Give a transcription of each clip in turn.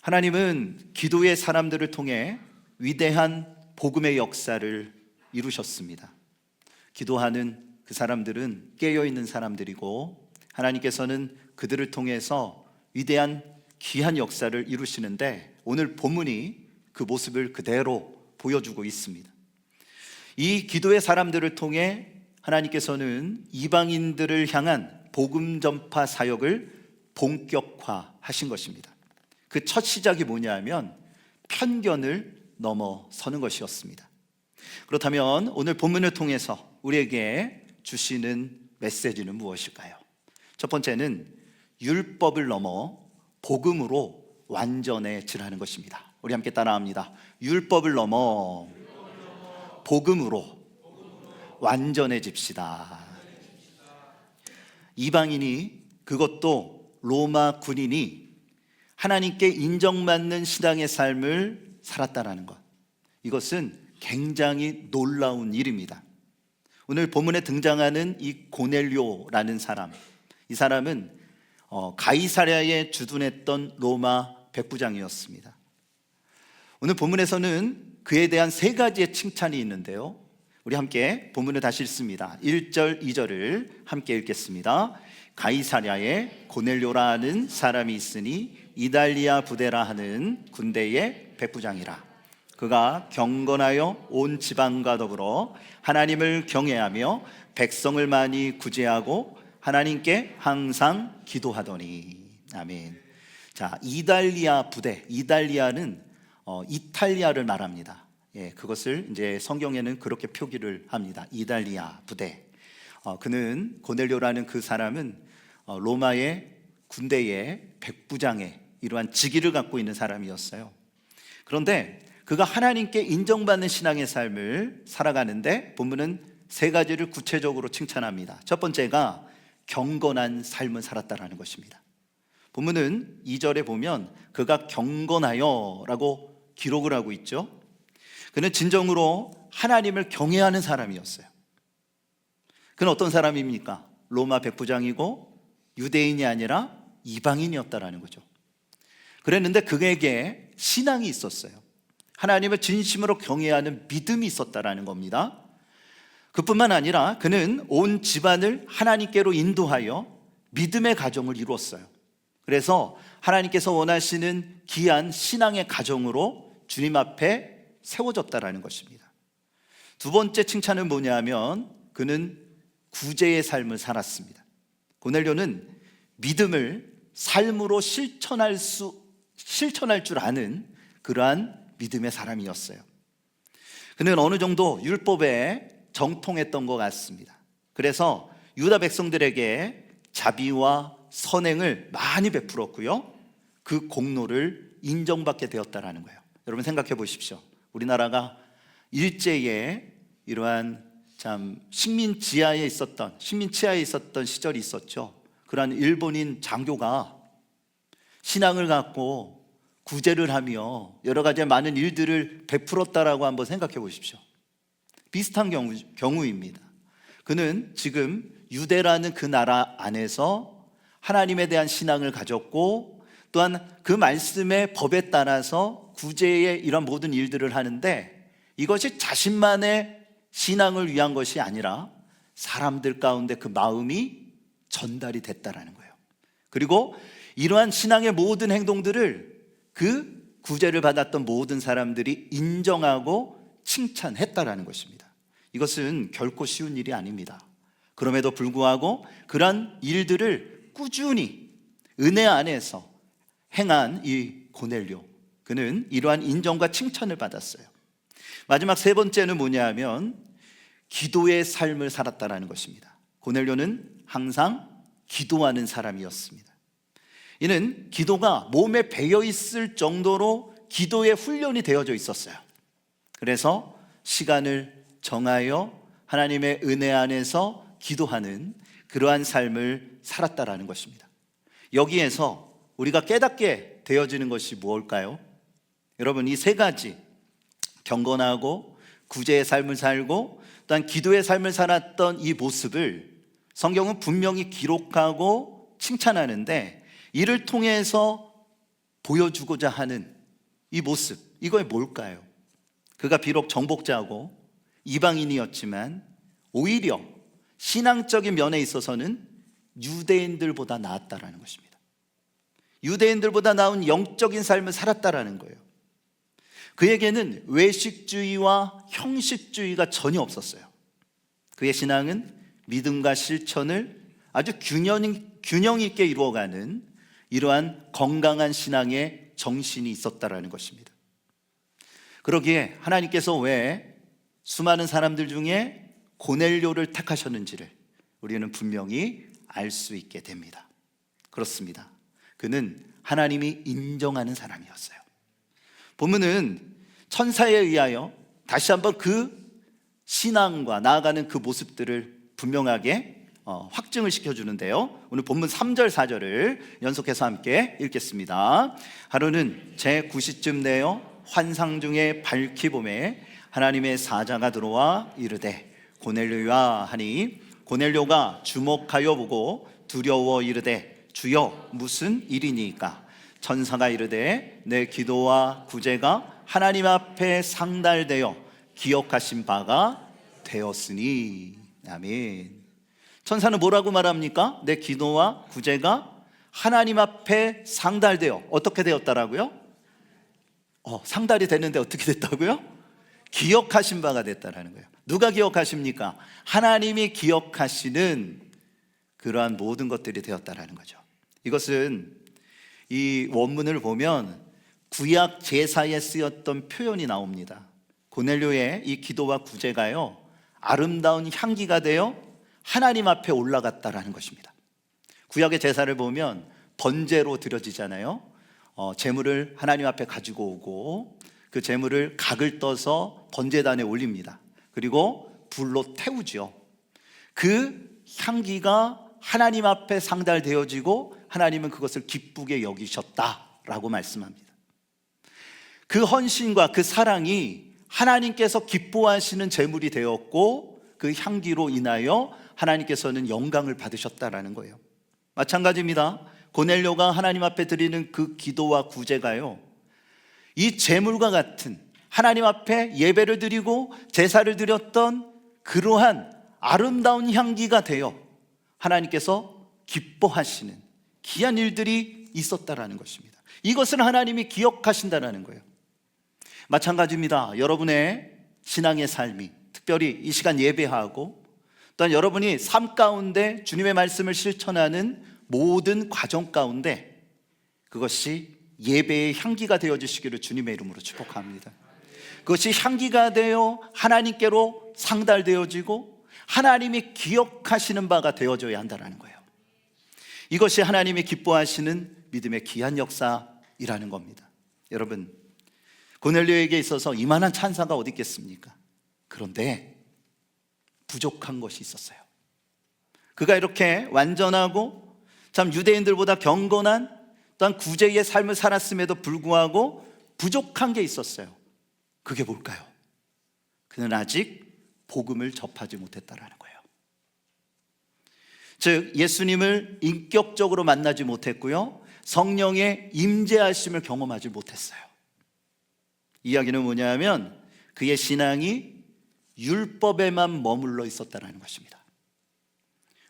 하나님은 기도의 사람들을 통해 위대한 복음의 역사를 이루셨습니다. 기도하는 그 사람들은 깨어있는 사람들이고 하나님께서는 그들을 통해서 위대한 귀한 역사를 이루시는데 오늘 본문이 그 모습을 그대로 보여주고 있습니다. 이 기도의 사람들을 통해 하나님께서는 이방인들을 향한 복음 전파 사역을 본격화하신 것입니다. 그 첫 시작이 뭐냐 하면 편견을 넘어서는 것이었습니다. 그렇다면 오늘 본문을 통해서 우리에게 주시는 메시지는 무엇일까요? 첫 번째는 율법을 넘어 복음으로 완전해지라는 것입니다. 우리 함께 따라합니다. 율법을 넘어 복음으로 완전해집시다. 이방인이, 그것도 로마 군인이 하나님께 인정받는 신앙의 삶을 살았다라는 것, 이것은 굉장히 놀라운 일입니다. 오늘 본문에 등장하는 이 고넬료라는 사람, 이 사람은 가이사랴에 주둔했던 로마 백부장이었습니다. 오늘 본문에서는 그에 대한 세 가지의 칭찬이 있는데요, 우리 함께 본문을 다시 읽습니다. 1절, 2절을 함께 읽겠습니다. 가이사랴에 고넬료라는 사람이 있으니 이달리아 부대라 하는 군대의 백부장이라. 그가 경건하여 온 지방과 더불어 하나님을 경외하며 백성을 많이 구제하고 하나님께 항상 기도하더니. 아멘. 자, 이달리아 부대, 이달리아는 이탈리아를 말합니다. 그것을 이제 성경에는 그렇게 표기를 합니다. 이달리아 부대. 그는, 고넬료라는 그 사람은 로마의 군대의 백부장의 이러한 직위를 갖고 있는 사람이었어요. 그런데 그가 하나님께 인정받는 신앙의 삶을 살아가는데 본문은 세 가지를 구체적으로 칭찬합니다. 첫 번째가 경건한 삶을 살았다라는 것입니다. 본문은 2절에 보면 그가 경건하여 라고 기록을 하고 있죠. 그는 진정으로 하나님을 경외하는 사람이었어요. 그는 어떤 사람입니까? 로마 백부장이고 유대인이 아니라 이방인이었다라는 거죠. 그랬는데 그에게 신앙이 있었어요. 하나님을 진심으로 경외하는 믿음이 있었다라는 겁니다. 그뿐만 아니라 그는 온 집안을 하나님께로 인도하여 믿음의 가정을 이루었어요. 그래서 하나님께서 원하시는 귀한 신앙의 가정으로 주님 앞에 세워졌다라는 것입니다. 두 번째 칭찬은 뭐냐면 그는 구제의 삶을 살았습니다. 고넬료는 믿음을 삶으로 실천할 줄 아는 그러한 믿음의 사람이었어요. 그는 어느 정도 율법에 정통했던 것 같습니다. 그래서 유다 백성들에게 자비와 선행을 많이 베풀었고요, 그 공로를 인정받게 되었다라는 거예요. 여러분 생각해 보십시오. 우리나라가 일제에 이러한 참 식민 치하에 있었던 시절이 있었죠. 그러한 일본인 장교가 신앙을 갖고 구제를 하며 여러 가지 많은 일들을 베풀었다라고 한번 생각해 보십시오. 비슷한 경우입니다. 그는 지금 유대라는 그 나라 안에서 하나님에 대한 신앙을 가졌고 또한 그 말씀의 법에 따라서 구제의 이런 모든 일들을 하는데 이것이 자신만의 신앙을 위한 것이 아니라 사람들 가운데 그 마음이 전달이 됐다라는 거예요. 그리고 이러한 신앙의 모든 행동들을 그 구제를 받았던 모든 사람들이 인정하고 칭찬했다라는 것입니다. 이것은 결코 쉬운 일이 아닙니다. 그럼에도 불구하고 그러한 일들을 꾸준히 은혜 안에서 행한 이 고넬료, 그는 이러한 인정과 칭찬을 받았어요. 마지막 세 번째는 뭐냐 하면 기도의 삶을 살았다라는 것입니다. 고넬료는 항상 기도하는 사람이었습니다. 이는 기도가 몸에 배어 있을 정도로 기도의 훈련이 되어져 있었어요. 그래서 시간을 정하여 하나님의 은혜 안에서 기도하는 그러한 삶을 살았다라는 것입니다. 여기에서 우리가 깨닫게 되어지는 것이 무엇일까요? 여러분, 이 세 가지, 경건하고 구제의 삶을 살고 또한 기도의 삶을 살았던 이 모습을 성경은 분명히 기록하고 칭찬하는데 이를 통해서 보여주고자 하는 이 모습, 이거에 뭘까요? 그가 비록 정복자고 이방인이었지만 오히려 신앙적인 면에 있어서는 유대인들보다 나았다라는 것입니다. 유대인들보다 나은 영적인 삶을 살았다라는 거예요. 그에게는 외식주의와 형식주의가 전혀 없었어요. 그의 신앙은 믿음과 실천을 아주 균형 있게 이루어가는 이러한 건강한 신앙의 정신이 있었다라는 것입니다. 그러기에 하나님께서 왜 수많은 사람들 중에 고넬료를 택하셨는지를 우리는 분명히 알 수 있게 됩니다. 그렇습니다. 그는 하나님이 인정하는 사람이었어요. 본문은 천사에 의하여 다시 한번 그 신앙과 나아가는 그 모습들을 분명하게 확증을 시켜주는데요. 오늘 본문 3절 4절을 연속해서 함께 읽겠습니다. 하루는 제9시쯤 되어 환상 중에 밝히 보매 하나님의 사자가 들어와 이르되 고넬료야 하니 고넬료가 주목하여 보고 두려워 이르되 주여 무슨 일이니까? 천사가 이르되 내 기도와 구제가 하나님 앞에 상달되어 기억하신 바가 되었으니. 아멘. 천사는 뭐라고 말합니까? 내 기도와 구제가 하나님 앞에 상달되어 어떻게 되었다라고요? 상달이 됐는데 어떻게 됐다고요? 기억하신 바가 됐다라는 거예요. 누가 기억하십니까? 하나님이 기억하시는 그러한 모든 것들이 되었다라는 거죠. 이것은 이 원문을 보면 구약 제사에 쓰였던 표현이 나옵니다. 고넬료의 이 기도와 구제가요, 아름다운 향기가 되어 하나님 앞에 올라갔다라는 것입니다. 구약의 제사를 보면 번제로 드려지잖아요. 제물을 하나님 앞에 가지고 오고 그 제물을 각을 떠서 번제단에 올립니다. 그리고 불로 태우죠. 그 향기가 하나님 앞에 상달되어지고 하나님은 그것을 기쁘게 여기셨다라고 말씀합니다. 그 헌신과 그 사랑이 하나님께서 기뻐하시는 제물이 되었고 그 향기로 인하여 하나님께서는 영광을 받으셨다라는 거예요. 마찬가지입니다. 고넬료가 하나님 앞에 드리는 그 기도와 구제가요, 이 제물과 같은 하나님 앞에 예배를 드리고 제사를 드렸던 그러한 아름다운 향기가 되어 하나님께서 기뻐하시는 귀한 일들이 있었다라는 것입니다. 이것을 하나님이 기억하신다라는 거예요. 마찬가지입니다. 여러분의 신앙의 삶이, 특별히 이 시간 예배하고 또한 여러분이 삶 가운데 주님의 말씀을 실천하는 모든 과정 가운데 그것이 예배의 향기가 되어주시기를 주님의 이름으로 축복합니다. 그것이 향기가 되어 하나님께로 상달되어지고 하나님이 기억하시는 바가 되어져야 한다는 거예요. 이것이 하나님이 기뻐하시는 믿음의 귀한 역사이라는 겁니다. 여러분, 고넬료에게 있어서 이만한 찬사가 어디 있겠습니까? 그런데 부족한 것이 있었어요. 그가 이렇게 완전하고 참 유대인들보다 경건한 또한 구제의 삶을 살았음에도 불구하고 부족한 게 있었어요. 그게 뭘까요? 그는 아직 복음을 접하지 못했다라는 거예요. 즉 예수님을 인격적으로 만나지 못했고요, 성령의 임재하심을 경험하지 못했어요. 이야기는 뭐냐면 그의 신앙이 율법에만 머물러 있었다는 것입니다.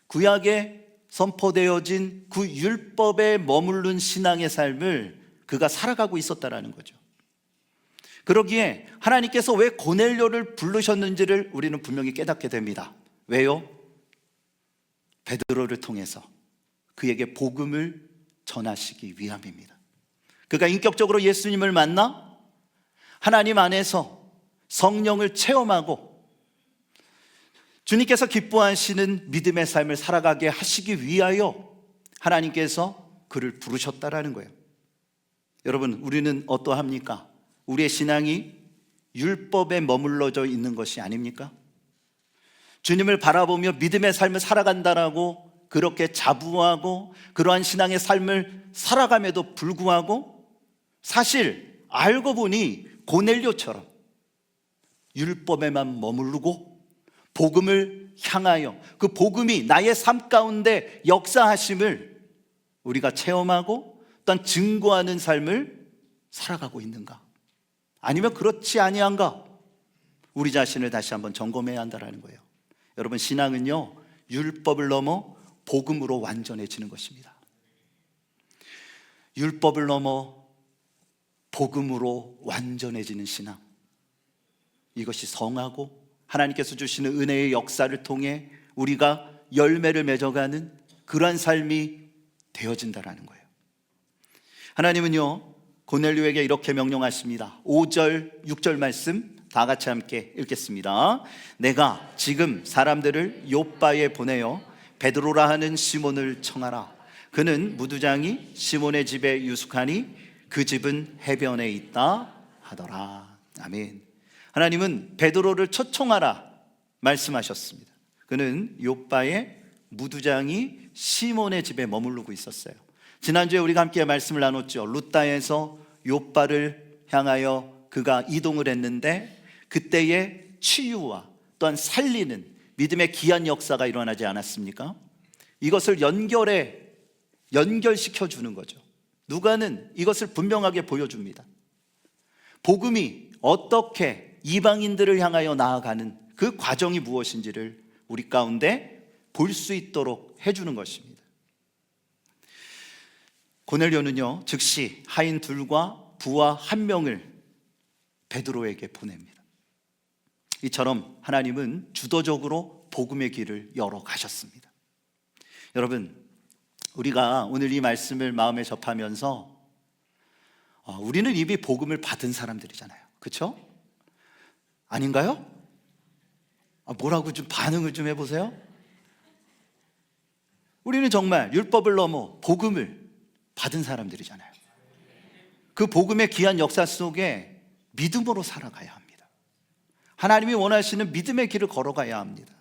구약에 선포되어진 그 율법에 머무른 신앙의 삶을 그가 살아가고 있었다는 거죠. 그러기에 하나님께서 왜 고넬료를 부르셨는지를 우리는 분명히 깨닫게 됩니다. 왜요? 베드로를 통해서 그에게 복음을 전하시기 위함입니다. 그가 인격적으로 예수님을 만나 하나님 안에서 성령을 체험하고 주님께서 기뻐하시는 믿음의 삶을 살아가게 하시기 위하여 하나님께서 그를 부르셨다라는 거예요. 여러분, 우리는 어떠합니까? 우리의 신앙이 율법에 머물러져 있는 것이 아닙니까? 주님을 바라보며 믿음의 삶을 살아간다라고 그렇게 자부하고 그러한 신앙의 삶을 살아감에도 불구하고 사실 알고 보니 고넬료처럼 율법에만 머무르고 복음을 향하여 그 복음이 나의 삶 가운데 역사하심을 우리가 체험하고 또한 증거하는 삶을 살아가고 있는가? 아니면 그렇지 아니한가? 우리 자신을 다시 한번 점검해야 한다는 거예요. 여러분, 신앙은요, 율법을 넘어 복음으로 완전해지는 것입니다. 율법을 넘어 복음으로 완전해지는 신앙, 이것이 성하고 하나님께서 주시는 은혜의 역사를 통해 우리가 열매를 맺어가는 그러한 삶이 되어진다라는 거예요. 하나님은요, 고넬료에게 이렇게 명령하십니다. 5절, 6절 말씀 다 같이 함께 읽겠습니다. 내가 지금 사람들을 요빠에 보내어 베드로라 하는 시몬을 청하라. 그는 무두장이 시몬의 집에 유숙하니 그 집은 해변에 있다 하더라. 아멘. 하나님은 베드로를 초청하라 말씀하셨습니다. 그는 요빠의 무두장이 시몬의 집에 머무르고 있었어요. 지난주에 우리가 함께 말씀을 나눴죠. 루다에서 요빠를 향하여 그가 이동을 했는데 그때의 치유와 또한 살리는 믿음의 귀한 역사가 일어나지 않았습니까? 이것을 연결시켜 주는 거죠. 누가는 이것을 분명하게 보여줍니다. 복음이 어떻게 이방인들을 향하여 나아가는 그 과정이 무엇인지를 우리 가운데 볼 수 있도록 해주는 것입니다. 고넬료는요, 즉시 하인 둘과 부하 1명을 베드로에게 보냅니다. 이처럼 하나님은 주도적으로 복음의 길을 열어 가셨습니다. 여러분, 우리가 오늘 이 말씀을 마음에 접하면서 우리는 이미 복음을 받은 사람들이잖아요. 그렇죠? 아닌가요? 뭐라고 좀 반응을 좀 해보세요. 우리는 정말 율법을 넘어 복음을 받은 사람들이잖아요. 그 복음의 귀한 역사 속에 믿음으로 살아가야 합니다. 하나님이 원하시는 믿음의 길을 걸어가야 합니다.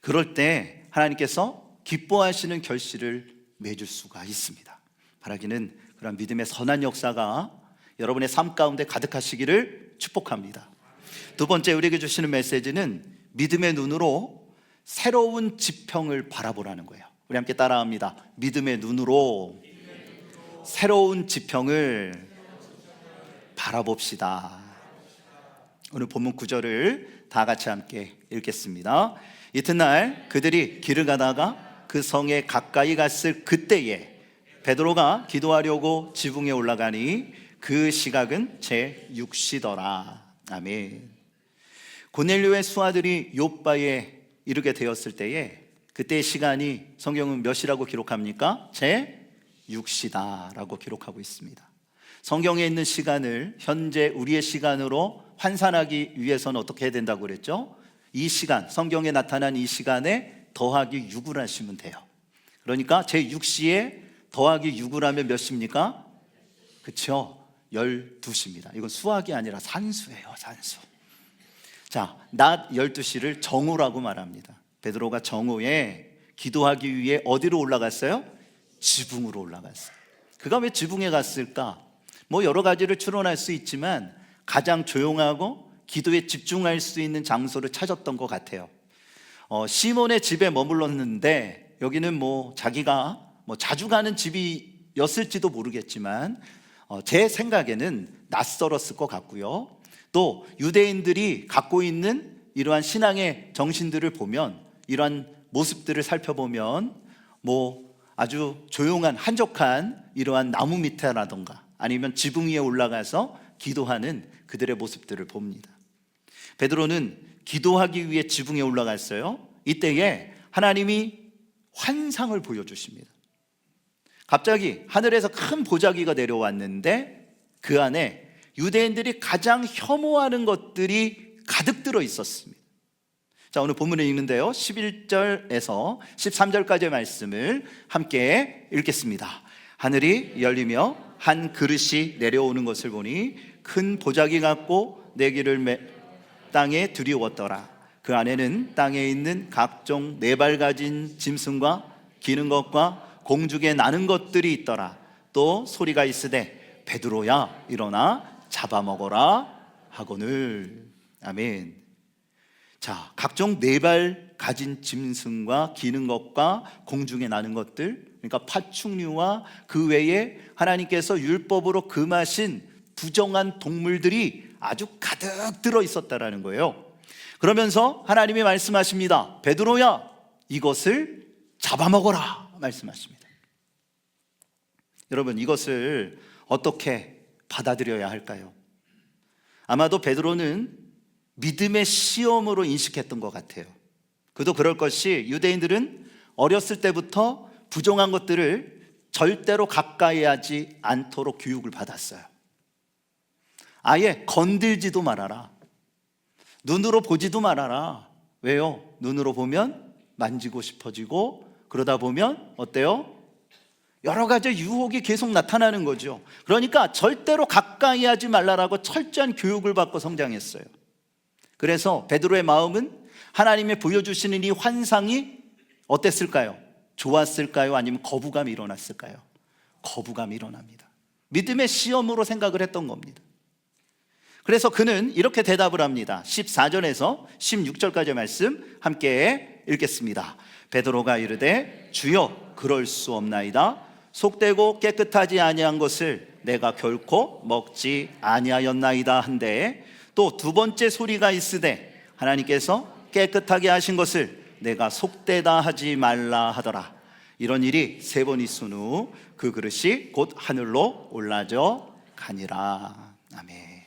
그럴 때 하나님께서 기뻐하시는 결실을 맺을 수가 있습니다. 바라기는 그런 믿음의 선한 역사가 여러분의 삶 가운데 가득하시기를 축복합니다. 두 번째 우리에게 주시는 메시지는 믿음의 눈으로 새로운 지평을 바라보라는 거예요. 우리 함께 따라합니다. 믿음의 눈으로 새로운 지평을 바라봅시다. 오늘 본문 9절을 다 같이 함께 읽겠습니다. 이튿날 그들이 길을 가다가 그 성에 가까이 갔을 그때에 베드로가 기도하려고 지붕에 올라가니 그 시각은 제6시더라. 아멘. 고넬료의 수하들이 요빠에 이르게 되었을 때에 그때의 시간이 성경은 몇이라고 기록합니까? 제6시다라고 기록하고 있습니다. 성경에 있는 시간을 현재 우리의 시간으로 환산하기 위해서는 어떻게 해야 된다고 그랬죠? 이 시간, 성경에 나타난 이 시간에 더하기 6을 하시면 돼요. 그러니까 제6시에 더하기 6을 하면 몇 시입니까? 그렇죠? 12시입니다. 이건 수학이 아니라 산수예요, 산수. 자, 낮 12시를 정오라고 말합니다. 베드로가 정오에 기도하기 위해 어디로 올라갔어요? 지붕으로 올라갔어요. 그가 왜 지붕에 갔을까? 여러 가지를 추론할 수 있지만 가장 조용하고 기도에 집중할 수 있는 장소를 찾았던 것 같아요. 시몬의 집에 머물렀는데 여기는 자기가 자주 가는 집이었을지도 모르겠지만 제 생각에는 낯설었을 것 같고요. 또 유대인들이 갖고 있는 이러한 신앙의 정신들을 보면, 이러한 모습들을 살펴보면 아주 조용한 한적한 이러한 나무 밑에라던가 아니면 지붕 위에 올라가서 기도하는 그들의 모습들을 봅니다. 베드로는 기도하기 위해 지붕에 올라갔어요. 이때에 하나님이 환상을 보여주십니다. 갑자기 하늘에서 큰 보자기가 내려왔는데 그 안에 유대인들이 가장 혐오하는 것들이 가득 들어 있었습니다. 자, 오늘 본문을 읽는데요, 11절에서 13절까지의 말씀을 함께 읽겠습니다. 하늘이 열리며 한 그릇이 내려오는 것을 보니 큰 보자기 같고 내기를 땅에 들이웠더라. 그 안에는 땅에 있는 각종 네 발 가진 짐승과 기는 것과 공중에 나는 것들이 있더라. 또 소리가 있으되 베드로야 일어나 잡아먹어라 하거늘. 아멘. 자, 각종 네 발 가진 짐승과 기는 것과 공중에 나는 것들, 그러니까 파충류와 그 외에 하나님께서 율법으로 금하신 부정한 동물들이 아주 가득 들어 있었다라는 거예요. 그러면서 하나님이 말씀하십니다. 베드로야, 이것을 잡아먹어라 말씀하십니다. 여러분, 이것을 어떻게 받아들여야 할까요? 아마도 베드로는 믿음의 시험으로 인식했던 것 같아요. 그도 그럴 것이, 유대인들은 어렸을 때부터 부정한 것들을 절대로 가까이 하지 않도록 교육을 받았어요. 아예 건들지도 말아라, 눈으로 보지도 말아라. 왜요? 눈으로 보면 만지고 싶어지고, 그러다 보면 어때요? 여러 가지 유혹이 계속 나타나는 거죠. 그러니까 절대로 가까이 하지 말라라고 철저한 교육을 받고 성장했어요. 그래서 베드로의 마음은 하나님이 보여주시는 이 환상이 어땠을까요? 좋았을까요? 아니면 거부감이 일어났을까요? 거부감이 일어납니다. 믿음의 시험으로 생각을 했던 겁니다. 그래서 그는 이렇게 대답을 합니다. 14절에서 16절까지의 말씀 함께 읽겠습니다. 베드로가 이르되 주여, 그럴 수 없나이다. 속되고 깨끗하지 아니한 것을 내가 결코 먹지 아니하였나이다 한데, 또 두 번째 소리가 있으되 하나님께서 깨끗하게 하신 것을 내가 속되다 하지 말라 하더라. 이런 일이 세 번 있은 후 그 그릇이 곧 하늘로 올라져 가니라. 아멘.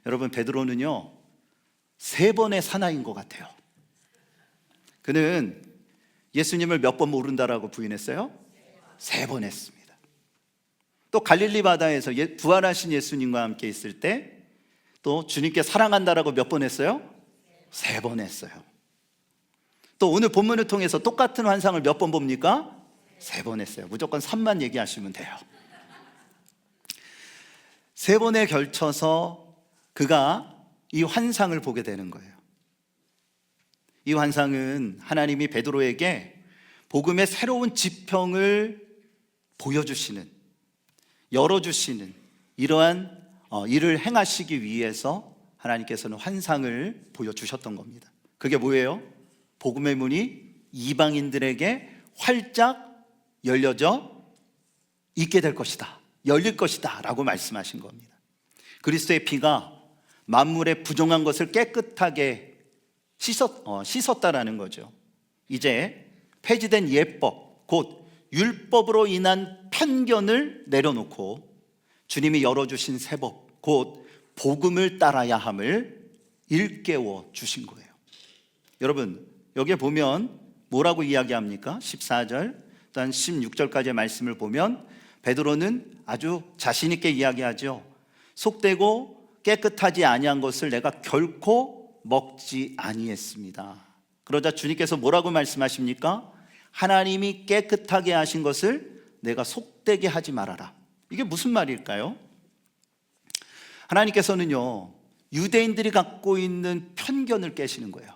여러분, 베드로는요, 세 번의 사나이인 것 같아요. 그는 예수님을 몇 번 모른다라고 부인했어요? 세 번 했습니다. 또 갈릴리 바다에서 부활하신 예수님과 함께 있을 때 또 주님께 사랑한다라고 몇 번 했어요? 세 번 했어요. 또 오늘 본문을 통해서 똑같은 환상을 몇 번 봅니까? 세 번 했어요. 무조건 3만 얘기하시면 돼요. 세 번에 걸쳐서 그가 이 환상을 보게 되는 거예요. 이 환상은 하나님이 베드로에게 복음의 새로운 지평을 보여주시는, 열어주시는 이러한 일을 행하시기 위해서 하나님께서는 환상을 보여주셨던 겁니다. 그게 뭐예요? 복음의 문이 이방인들에게 활짝 열려져 있게 될 것이다, 열릴 것이다 라고 말씀하신 겁니다. 그리스도의 피가 만물의 부정한 것을 깨끗하게 씻었다라는 거죠. 이제 폐지된 예법, 곧 율법으로 인한 편견을 내려놓고 주님이 열어주신 새 법, 곧 복음을 따라야 함을 일깨워 주신 거예요. 여러분, 여기에 보면 뭐라고 이야기합니까? 14절, 또한 16절까지의 말씀을 보면 베드로는 아주 자신 있게 이야기하죠. 속되고 깨끗하지 아니한 것을 내가 결코 먹지 아니했습니다. 그러자 주님께서 뭐라고 말씀하십니까? 하나님이 깨끗하게 하신 것을 내가 속되게 하지 말아라. 이게 무슨 말일까요? 하나님께서는요, 유대인들이 갖고 있는 편견을 깨시는 거예요.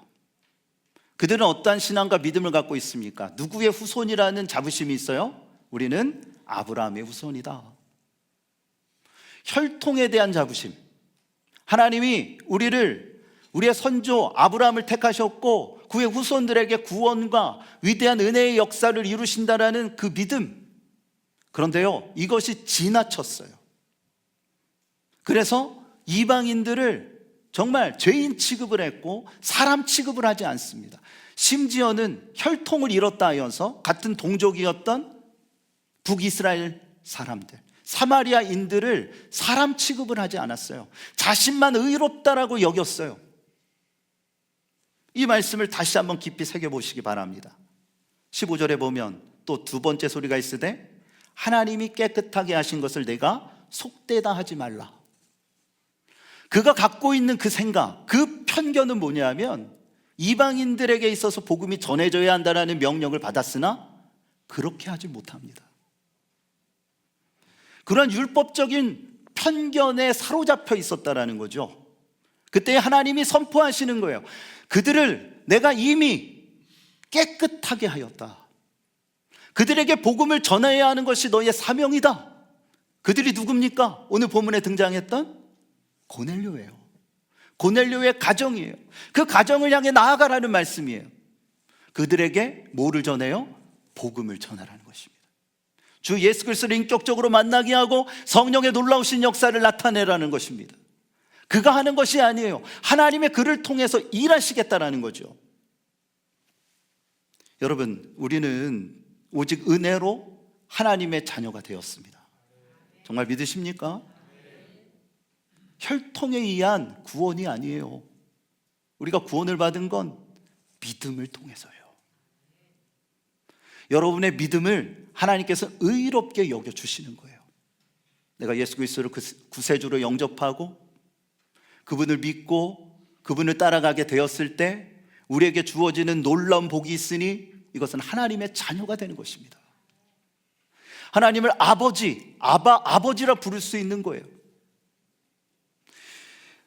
그들은 어떠한 신앙과 믿음을 갖고 있습니까? 누구의 후손이라는 자부심이 있어요? 우리는 아브라함의 후손이다. 혈통에 대한 자부심. 하나님이 우리의 선조 아브라함을 택하셨고 그의 후손들에게 구원과 위대한 은혜의 역사를 이루신다라는 그 믿음. 그런데요, 이것이 지나쳤어요. 그래서 이방인들을 정말 죄인 취급을 했고 사람 취급을 하지 않습니다. 심지어는 혈통을 잃었다 하여서 같은 동족이었던 북이스라엘 사람들, 사마리아인들을 사람 취급을 하지 않았어요. 자신만 의롭다라고 여겼어요. 이 말씀을 다시 한번 깊이 새겨보시기 바랍니다. 15절에 보면 또 두 번째 소리가 있으되 하나님이 깨끗하게 하신 것을 내가 속되다 하지 말라. 그가 갖고 있는 그 생각, 그 편견은 뭐냐면 이방인들에게 있어서 복음이 전해져야 한다는 명령을 받았으나 그렇게 하지 못합니다. 그런 율법적인 편견에 사로잡혀 있었다라는 거죠. 그때 하나님이 선포하시는 거예요. 그들을 내가 이미 깨끗하게 하였다. 그들에게 복음을 전해야 하는 것이 너의 사명이다. 그들이 누굽니까? 오늘 본문에 등장했던 고넬료예요. 고넬료의 가정이에요. 그 가정을 향해 나아가라는 말씀이에요. 그들에게 뭐를 전해요? 복음을 전하라는 것입니다. 주 예수 그리스도를 인격적으로 만나게 하고 성령의 놀라우신 역사를 나타내라는 것입니다. 그가 하는 것이 아니에요. 하나님의 그를 통해서 일하시겠다라는 거죠. 여러분, 우리는 오직 은혜로 하나님의 자녀가 되었습니다. 정말 믿으십니까? 혈통에 의한 구원이 아니에요. 우리가 구원을 받은 건 믿음을 통해서요. 여러분의 믿음을 하나님께서 의롭게 여겨주시는 거예요. 내가 예수 그리스도를 구세주로 영접하고 그분을 믿고 그분을 따라가게 되었을 때 우리에게 주어지는 놀라운 복이 있으니 이것은 하나님의 자녀가 되는 것입니다. 하나님을 아버지, 아버지라 부를 수 있는 거예요.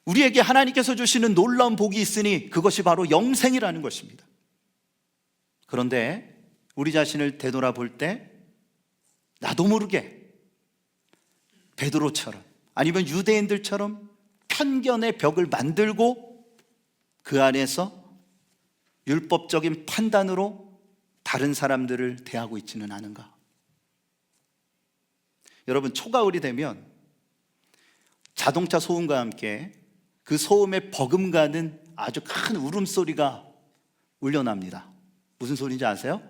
우리에게 하나님께서 주시는 놀라운 복이 있으니 그것이 바로 영생이라는 것입니다. 그런데 우리 자신을 되돌아볼 때 나도 모르게 베드로처럼 아니면 유대인들처럼 편견의 벽을 만들고 그 안에서 율법적인 판단으로 다른 사람들을 대하고 있지는 않은가? 여러분, 초가을이 되면 자동차 소음과 함께 그 소음에 버금가는 아주 큰 울음소리가 울려납니다. 무슨 소리인지 아세요?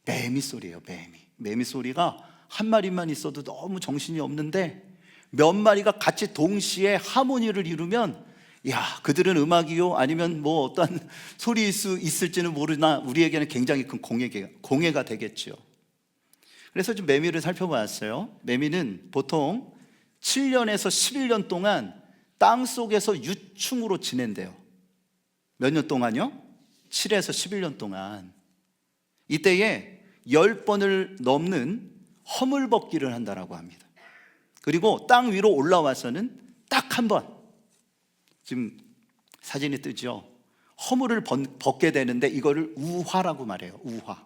매미 소리예요. 매미 소리가 한 마리만 있어도 너무 정신이 없는데 몇 마리가 같이 동시에 하모니를 이루면 야, 그들은 음악이요 아니면 뭐 어떤 소리일 수 있을지는 모르나 우리에게는 굉장히 큰 공해가 되겠죠. 그래서 좀 매미를 살펴봤어요. 매미는 보통 7년에서 11년 동안 땅속에서 유충으로 지낸대요. 몇 년 동안요? 7에서 11년 동안. 이때에 10번을 넘는 허물벗기를 한다라고 합니다. 그리고 땅 위로 올라와서는 딱 한 번, 지금 사진이 뜨죠? 허물을 벗게 되는데 이거를 우화라고 말해요. 우화.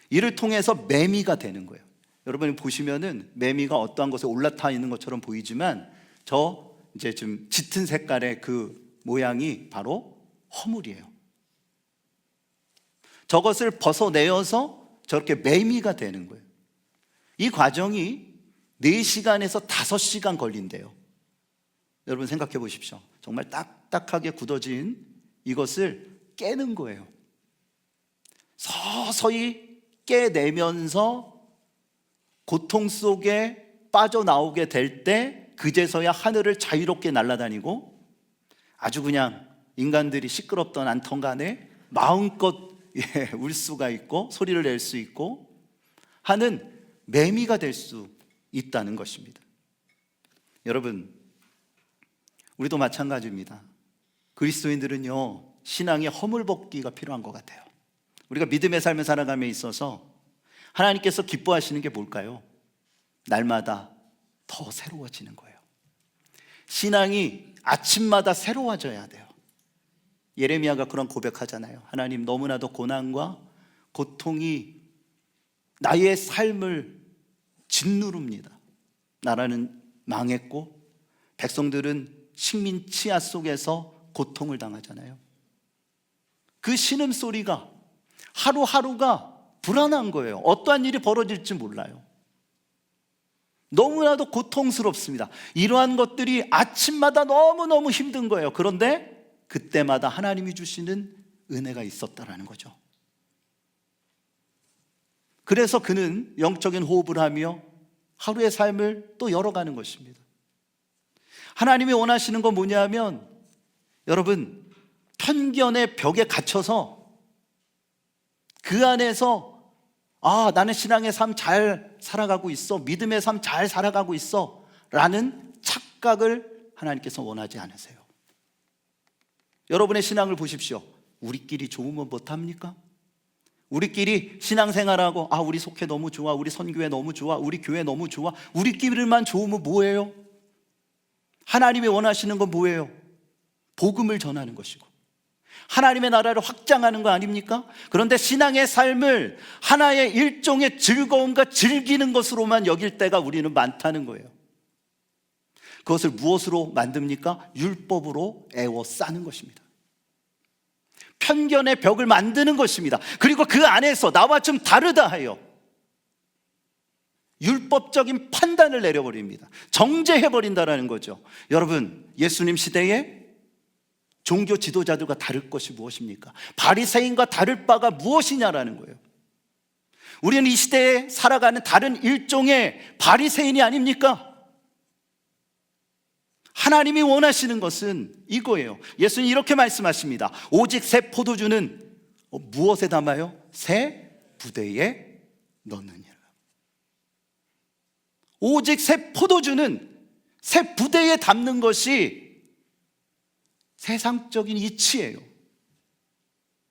이를 통해서 매미가 되는 거예요. 여러분이 보시면은 매미가 어떠한 것에 올라타 있는 것처럼 보이지만 저 이제 좀 짙은 색깔의 그 모양이 바로 허물이에요. 저것을 벗어내어서 저렇게 매미가 되는 거예요. 이 과정이 4시간에서 5시간 걸린대요. 여러분 생각해 보십시오. 정말 딱딱하게 굳어진 이것을 깨는 거예요. 서서히 깨내면서 고통 속에 빠져나오게 될 때 그제서야 하늘을 자유롭게 날아다니고 아주 그냥 인간들이 시끄럽던 않던 간에 마음껏 울 수가 있고 소리를 낼 수 있고 하는 매미가 될 수 있다는 것입니다. 여러분, 우리도 마찬가지입니다. 그리스도인들은요, 신앙의 허물벗기가 필요한 것 같아요. 우리가 믿음의 삶을 살아감에 있어서 하나님께서 기뻐하시는 게 뭘까요? 날마다 더 새로워지는 거예요. 신앙이 아침마다 새로워져야 돼요. 예레미야가 그런 고백하잖아요. 하나님, 너무나도 고난과 고통이 나의 삶을 짓누릅니다. 나라는 망했고 백성들은 식민 치하 속에서 고통을 당하잖아요. 그 신음소리가 하루하루가 불안한 거예요. 어떠한 일이 벌어질지 몰라요. 너무나도 고통스럽습니다. 이러한 것들이 아침마다 너무너무 힘든 거예요. 그런데 그때마다 하나님이 주시는 은혜가 있었다라는 거죠. 그래서 그는 영적인 호흡을 하며 하루의 삶을 또 열어가는 것입니다. 하나님이 원하시는 건 뭐냐면 여러분, 편견의 벽에 갇혀서 그 안에서 나는 신앙의 삶 잘 살아가고 있어, 믿음의 삶 잘 살아가고 있어 라는 착각을 하나님께서 원하지 않으세요. 여러분의 신앙을 보십시오. 우리끼리 좋으면 못합니까? 우리끼리 신앙생활하고 우리 속회 너무 좋아, 우리 선교회 너무 좋아, 우리 교회 너무 좋아, 우리끼리만 좋으면 뭐예요? 하나님이 원하시는 건 뭐예요? 복음을 전하는 것이고 하나님의 나라를 확장하는 거 아닙니까? 그런데 신앙의 삶을 하나의 일종의 즐거움과 즐기는 것으로만 여길 때가 우리는 많다는 거예요. 그것을 무엇으로 만듭니까? 율법으로 애워싸는 것입니다. 편견의 벽을 만드는 것입니다. 그리고 그 안에서 나와 좀 다르다 하여 율법적인 판단을 내려버립니다. 정죄해버린다는 거죠. 여러분, 예수님 시대에 종교 지도자들과 다를 것이 무엇입니까? 바리새인과 다를 바가 무엇이냐라는 거예요. 우리는 이 시대에 살아가는 다른 일종의 바리새인이 아닙니까? 하나님이 원하시는 것은 이거예요. 예수님 이렇게 말씀하십니다. 오직 새 포도주는 무엇에 담아요? 새 부대에 넣느니라. 오직 새 포도주는 새 부대에 담는 것이 세상적인 이치예요.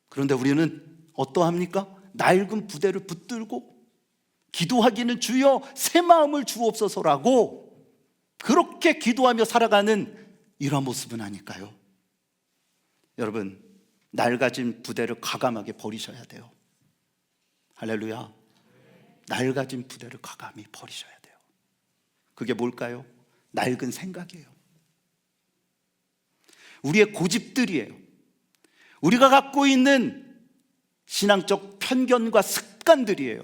그런데 우리는 어떠합니까? 낡은 부대를 붙들고 기도하기는 주여 새 마음을 주옵소서라고 그렇게 기도하며 살아가는 이러한 모습은 아닐까요? 여러분, 낡아진 부대를 과감하게 버리셔야 돼요. 할렐루야. 낡아진 부대를 과감히 버리셔야 돼요. 그게 뭘까요? 낡은 생각이에요. 우리의 고집들이에요. 우리가 갖고 있는 신앙적 편견과 습관들이에요.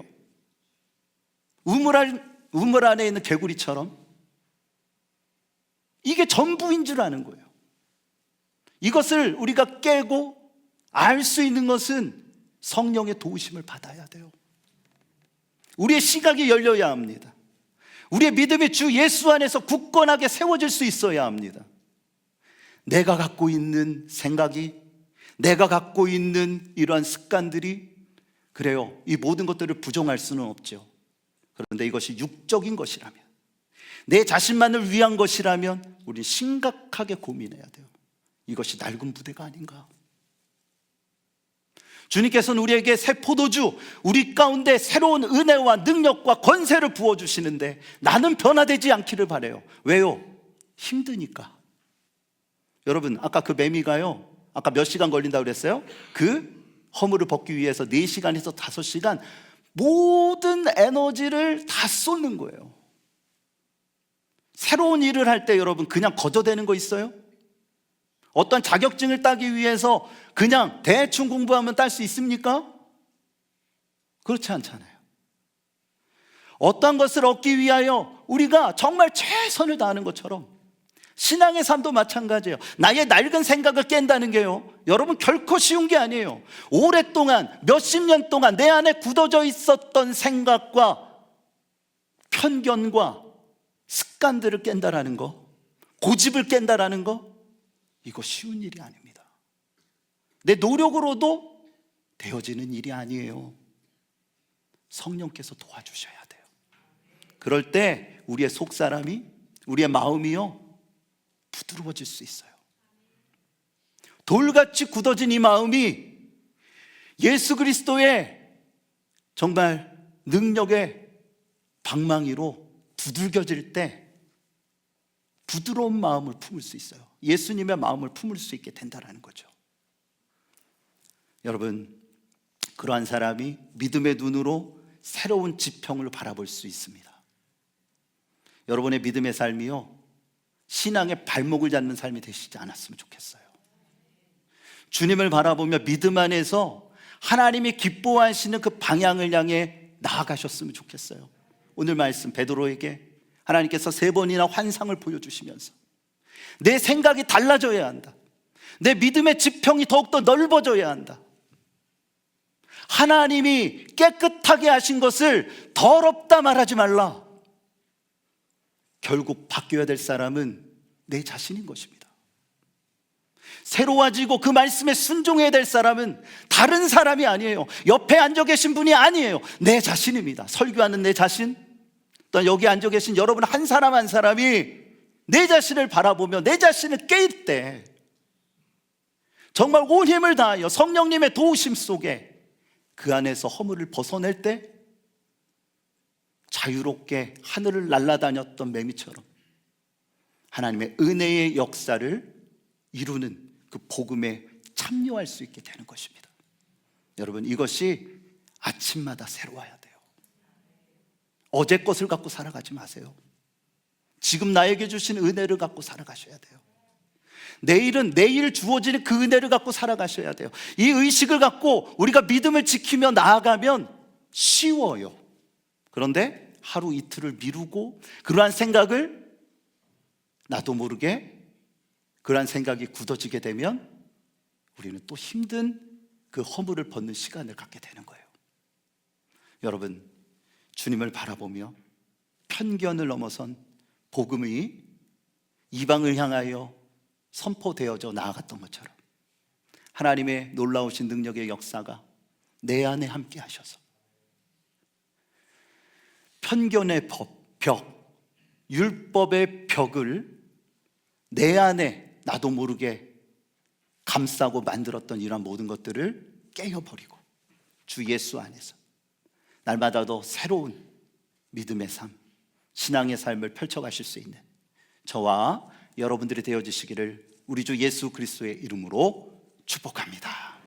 우물 안에 있는 개구리처럼 이게 전부인 줄 아는 거예요. 이것을 우리가 깨고 알 수 있는 것은 성령의 도우심을 받아야 돼요. 우리의 시각이 열려야 합니다. 우리의 믿음이 주 예수 안에서 굳건하게 세워질 수 있어야 합니다. 내가 갖고 있는 생각이, 내가 갖고 있는 이러한 습관들이, 그래요, 이 모든 것들을 부정할 수는 없죠. 그런데 이것이 육적인 것이라면, 내 자신만을 위한 것이라면 우리는 심각하게 고민해야 돼요. 이것이 낡은 부대가 아닌가? 주님께서는 우리에게 새 포도주, 우리 가운데 새로운 은혜와 능력과 권세를 부어주시는데 나는 변화되지 않기를 바라요. 왜요? 힘드니까. 여러분, 아까 그 매미가요, 아까 몇 시간 걸린다고 그랬어요? 그 허물을 벗기 위해서 4시간에서 5시간 모든 에너지를 다 쏟는 거예요. 새로운 일을 할 때 여러분 그냥 거저대는 거 있어요? 어떤 자격증을 따기 위해서 그냥 대충 공부하면 딸 수 있습니까? 그렇지 않잖아요. 어떤 것을 얻기 위하여 우리가 정말 최선을 다하는 것처럼 신앙의 삶도 마찬가지예요. 나의 낡은 생각을 깬다는 게요, 여러분 결코 쉬운 게 아니에요. 오랫동안 몇십 년 동안 내 안에 굳어져 있었던 생각과 편견과 습관들을 깬다라는 거, 고집을 깬다라는 거, 이거 쉬운 일이 아닙니다. 내 노력으로도 되어지는 일이 아니에요. 성령께서 도와주셔야 돼요. 그럴 때 우리의 속사람이, 우리의 마음이요, 부드러워질 수 있어요. 돌같이 굳어진 이 마음이 예수 그리스도의 정말 능력의 방망이로 두들겨질 때 부드러운 마음을 품을 수 있어요. 예수님의 마음을 품을 수 있게 된다는 거죠. 여러분, 그러한 사람이 믿음의 눈으로 새로운 지평을 바라볼 수 있습니다. 여러분의 믿음의 삶이요, 신앙의 발목을 잡는 삶이 되시지 않았으면 좋겠어요. 주님을 바라보며 믿음 안에서 하나님이 기뻐하시는 그 방향을 향해 나아가셨으면 좋겠어요. 오늘 말씀 베드로에게 하나님께서 3번이나 환상을 보여주시면서 내 생각이 달라져야 한다, 내 믿음의 지평이 더욱더 넓어져야 한다, 하나님이 깨끗하게 하신 것을 더럽다 말하지 말라. 결국 바뀌어야 될 사람은 내 자신인 것입니다. 새로워지고 그 말씀에 순종해야 될 사람은 다른 사람이 아니에요. 옆에 앉아 계신 분이 아니에요. 내 자신입니다. 설교하는 내 자신, 또 여기 앉아 계신 여러분 한 사람 한 사람이 내 자신을 바라보며 내 자신을 깰 때, 정말 온 힘을 다하여 성령님의 도우심 속에 그 안에서 허물을 벗어낼 때 자유롭게 하늘을 날아다녔던 매미처럼 하나님의 은혜의 역사를 이루는 그 복음에 참여할 수 있게 되는 것입니다. 여러분, 이것이 아침마다 새로워야 돼요. 어제 것을 갖고 살아가지 마세요. 지금 나에게 주신 은혜를 갖고 살아가셔야 돼요. 내일은 내일 주어지는 그 은혜를 갖고 살아가셔야 돼요. 이 의식을 갖고 우리가 믿음을 지키며 나아가면 쉬워요. 그런데 하루 이틀을 미루고 그러한 생각을 나도 모르게 그러한 생각이 굳어지게 되면 우리는 또 힘든 그 허물을 벗는 시간을 갖게 되는 거예요. 여러분, 주님을 바라보며 편견을 넘어선 복음이 이방을 향하여 선포되어져 나아갔던 것처럼 하나님의 놀라우신 능력의 역사가 내 안에 함께 하셔서 편견의 벽, 율법의 벽을 내 안에 나도 모르게 감싸고 만들었던 이러한 모든 것들을 깨어버리고 주 예수 안에서 날마다도 새로운 믿음의 삶, 신앙의 삶을 펼쳐가실 수 있는 저와 여러분들이 되어지시기를 우리 주 예수 그리스도의 이름으로 축복합니다.